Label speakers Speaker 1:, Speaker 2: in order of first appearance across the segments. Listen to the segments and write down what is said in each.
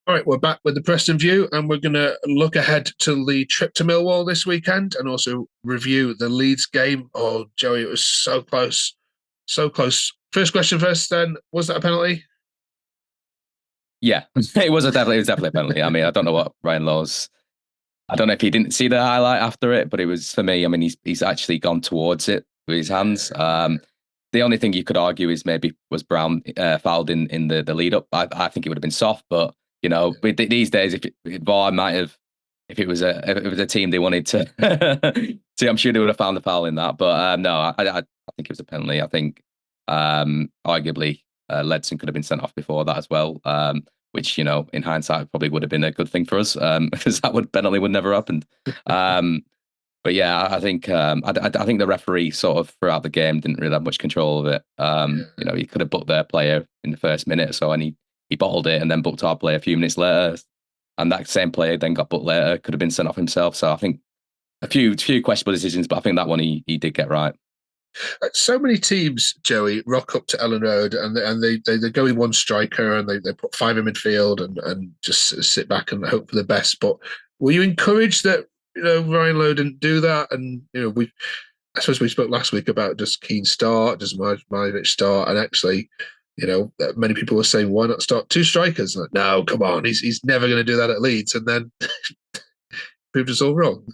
Speaker 1: All right, we're back with the Preston View, and we're going to look ahead to the trip to Millwall this weekend and also review the Leeds game. Oh, Joey, it was so close. So close. First question first, then. Was that a penalty?
Speaker 2: Yeah, it was definitely a penalty. I mean, I don't know what Ryan Lowe's. I don't know if he didn't see the highlight after it, but it was for me. I mean, he's actually gone towards it with his hands. The only thing you could argue is maybe was Brown fouled in the lead up. I think it would have been soft, but with these days, if VAR might have, if it was a team they wanted to, see, I'm sure they would have found the foul in that. But no, I think it was a penalty. I think arguably Ledson could have been sent off before that as well. Which in hindsight probably would have been a good thing for us because penalty would never happened. But yeah, I think I think the referee sort of throughout the game didn't really have much control of it. He could have booked their player in the first minute or so, and he bottled it, and then booked our player a few minutes later, and that same player then got booked later, could have been sent off himself. So I think a few questionable decisions, but I think that one he did get right.
Speaker 1: So many teams, Joey, rock up to Elland Road and they go with one striker and they put five in midfield and just sit back and hope for the best. But were you encouraged that Ryan Lowe didn't do that? And I suppose we spoke last week about just Keane start, just Marjanovic start, and actually, many people were saying, why not start two strikers? Like, no, come on, he's never going to do that at Leeds, and then proved us all wrong.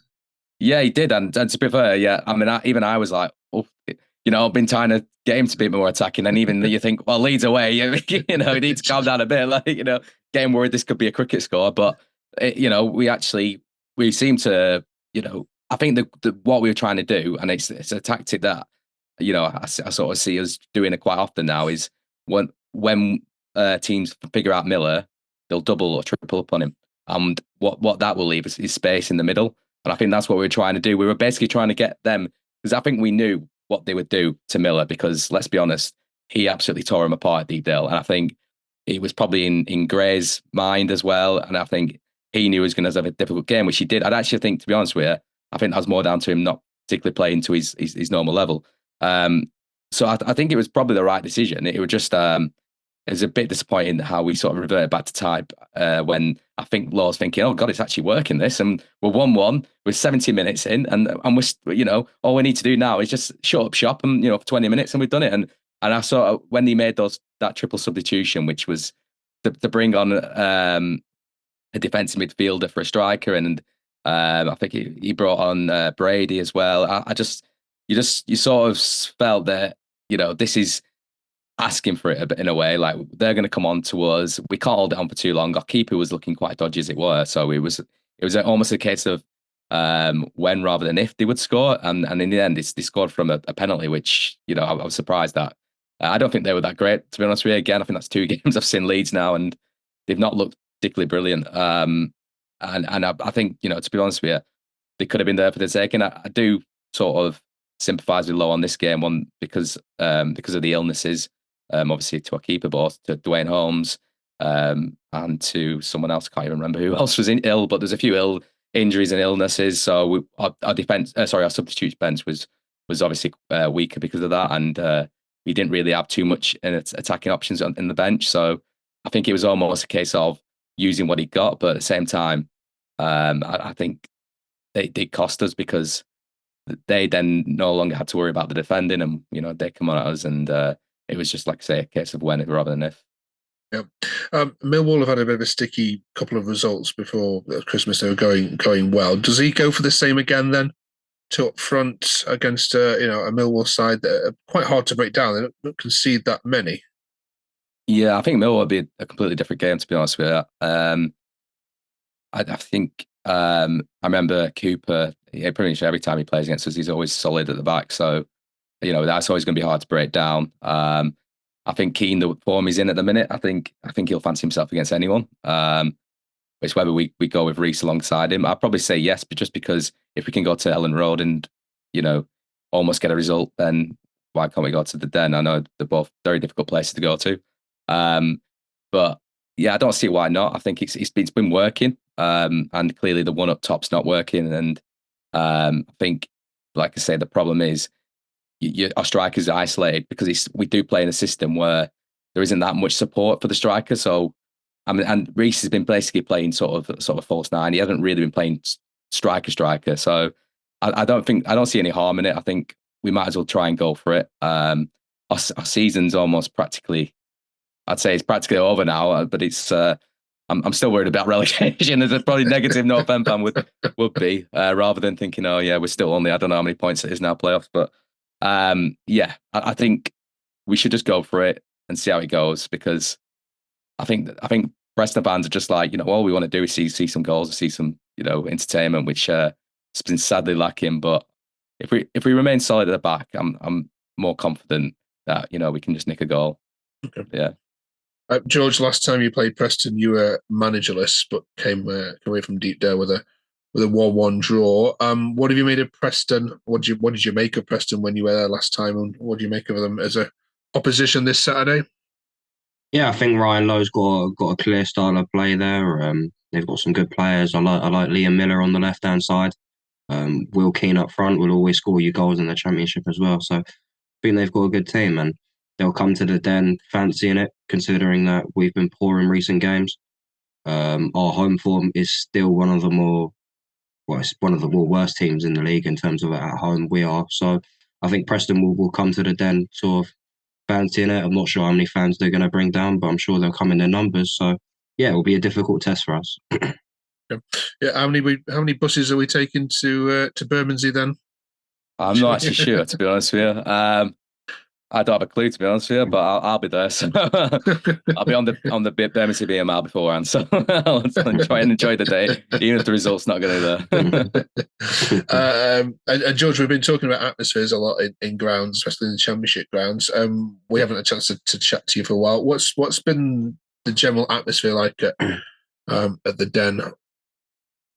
Speaker 2: Yeah, he did, and to be fair, yeah, I mean, even I was like, oh, I've been trying to get him to be more attacking, and even you think, well, Leeds away, he needs to calm down a bit, getting worried this could be a cricket score, but we seem to, I think what we were trying to do, and it's a tactic that, I sort of see us doing it quite often now, is when teams figure out Miller, they'll double or triple up on him, and what that will leave is space in the middle. And I think that's what we were trying to do. We were basically trying to get them, because I think we knew what they would do to Miller, because let's be honest, he absolutely tore him apart at Deepdale. And I think it was probably in Gray's mind as well. And I think he knew he was going to have a difficult game, which he did. I'd actually think, to be honest with you, I think that was more down to him not particularly playing to his normal level. So I think it was probably the right decision. It was just, it was a bit disappointing how we sort of reverted back to type when I think Law's thinking, oh God, it's actually working this. And we're 1-1, we're 70 minutes in, and we're, all we need to do now is just shut up shop and, for 20 minutes and we've done it. And I saw when he made that triple substitution, which was to bring on a defensive midfielder for a striker. And I think he brought on Brady as well. You sort of felt that, this is asking for it a bit in a way, like they're going to come on to us. We can't hold it on for too long. Our keeper was looking quite dodgy as it were, so it was almost a case of when rather than if they would score, and in the end, they scored from a penalty, which I was surprised at. I don't think they were that great, to be honest with you. Again, I think that's two games I've seen Leeds now, and they've not looked particularly brilliant. And I think to be honest with you, they could have been there for the taking. I do sort of sympathise with Lowe on this game, one because of the illnesses. Obviously to our keeper, but to Dwayne Holmes, and to someone else. I can't even remember who else was ill, but there's a few injuries and illnesses. So our substitute bench was obviously weaker because of that, and we didn't really have too much in attacking options in the bench. So I think it was almost a case of using what he got, but at the same time, I think they did cost us because they then no longer had to worry about the defending, and they come on at us, and it was just, like I say, a case of when rather than if.
Speaker 1: Yeah. Millwall have had a bit of a sticky couple of results before Christmas. They were going well. Does he go for the same again then? To up front against a Millwall side that are quite hard to break down. They don't concede that many.
Speaker 2: Yeah, I think Millwall would be a completely different game, to be honest with you. I think I remember Cooper. Pretty much every time he plays against us, he's always solid at the back. So that's always going to be hard to break down. I think Keane, the form he's in at the minute, I think he'll fancy himself against anyone. It's whether we go with Reece alongside him. I'd probably say yes, but just because if we can go to Elland Road and almost get a result, then why can't we go to the Den? I know they're both very difficult places to go to, but yeah, I don't see why not. I think it's been working, and clearly the one up top's not working, and I think, like I say, the problem is our strikers are isolated because we do play in a system where there isn't that much support for the striker. So I mean, and Reece has been basically playing sort of false nine. He hasn't really been playing striker. So I don't see any harm in it. I think we might as well try and go for it. Our season's almost practically, I'd say it's practically over now, but it's I'm still worried about relegation. There's probably negative Northend fan would be rather than thinking, oh yeah, we're still only, I don't know how many points it is now playoffs, but I think we should just go for it and see how it goes, because I think Preston fans are just like, all we want to do is see some goals, see some entertainment, which has been sadly lacking. But if we remain solid at the back, I'm more confident that we can just nick a goal.
Speaker 1: Okay.
Speaker 2: Yeah.
Speaker 1: George, last time you played Preston, you were managerless, but came away from deep there with a 1-1 draw. What have you made of Preston? What did you make of Preston when you were there last time, and what do you make of them as a opposition this Saturday?
Speaker 3: Yeah, I think Ryan Lowe's got a clear style of play there. They've got some good players. I like Liam Miller on the left hand side. Will Keane up front will always score you goals in the Championship as well. So I think they've got a good team, and they'll come to the Den fancying it, considering that we've been poor in recent games. Our home form is still one of the worst teams in the league in terms of at home we are. So I think Preston will come to the Den sort of fancying it. I'm not sure how many fans they're going to bring down, but I'm sure they'll come in their numbers. So yeah, it will be a difficult test for us.
Speaker 1: Yeah, how many buses are we taking to Bermondsey then?
Speaker 2: I'm not actually sure, to be honest with you. I don't have a clue, to be honest with you, but I'll be there. So I'll be on the Bermondsey BMR beforehand. So I'll try and enjoy the day, even if the result's not going to be there.
Speaker 1: And George, we've been talking about atmospheres a lot in grounds, especially in the Championship grounds. We haven't had a chance to chat to you for a while. What's been the general atmosphere like at the Den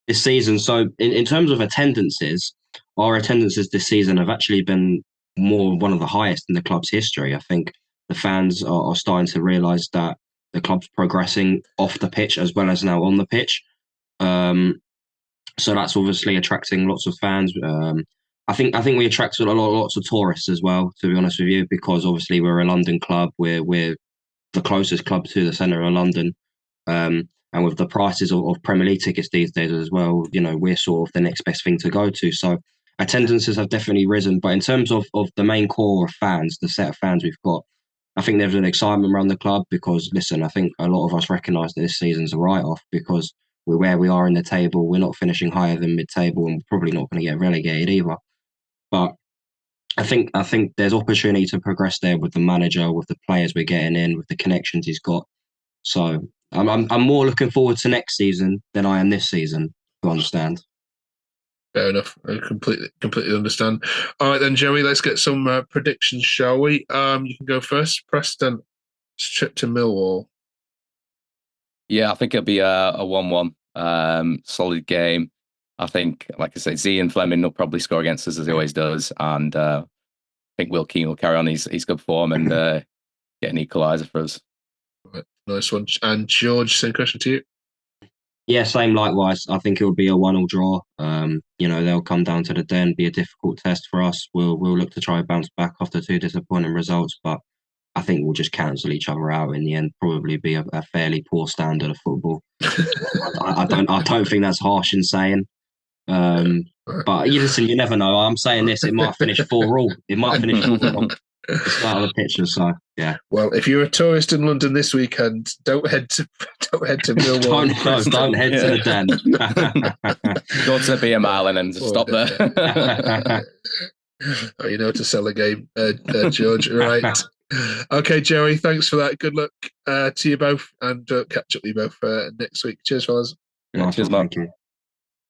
Speaker 3: this season? So in terms of attendances, our attendances this season have actually been one of the highest in the club's history. I think the fans are starting to realise that the club's progressing off the pitch as well as now on the pitch. So that's obviously attracting lots of fans. I think we attract lots of tourists as well, to be honest with you, because obviously we're a London club. We're the closest club to the centre of London. And with the prices of Premier League tickets these days as well, we're sort of the next best thing to go to. So attendances have definitely risen. But in terms of the main core of fans, the set of fans we've got, I think there's an excitement around the club because, listen, I think a lot of us recognise that this season's a write-off because we're where we are in the table. We're not finishing higher than mid-table, and we're probably not going to get relegated either. But I think there's opportunity to progress there with the manager, with the players we're getting in, with the connections he's got. So I'm more looking forward to next season than I am this season. To understand.
Speaker 1: Fair enough. I completely understand. All right then, Joey. Let's get some predictions, shall we? You can go first. Preston trip to Millwall.
Speaker 2: Yeah, I think it'll be a 1-1. Solid game. I think, like I said, Zian Fleming will probably score against us as he always does, and I think Will Keane will carry on his good form and get an equaliser for us.
Speaker 1: Right, nice one. And George, same question to you.
Speaker 3: Yeah, same likewise. I think it will be a 1-1 draw. They'll come down to the Den, be a difficult test for us. We'll look to try and bounce back after 2 disappointing results, but I think we'll just cancel each other out in the end. Probably be a fairly poor standard of football. I don't think that's harsh in saying. But listen, you never know. I'm saying this, it might finish 4-4. It might finish 4-4. The start of the picture, so yeah.
Speaker 1: Well, if you're a tourist in London this weekend, don't head to Millwall.
Speaker 3: don't head to the Den.
Speaker 2: Go to the BMR and stop there.
Speaker 1: Oh, to sell a game, George. Right. Okay, Joey. Thanks for that. Good luck to you both, and catch up with you both next week. Cheers, fellas.
Speaker 2: Cheers, Mark.
Speaker 3: Thank you.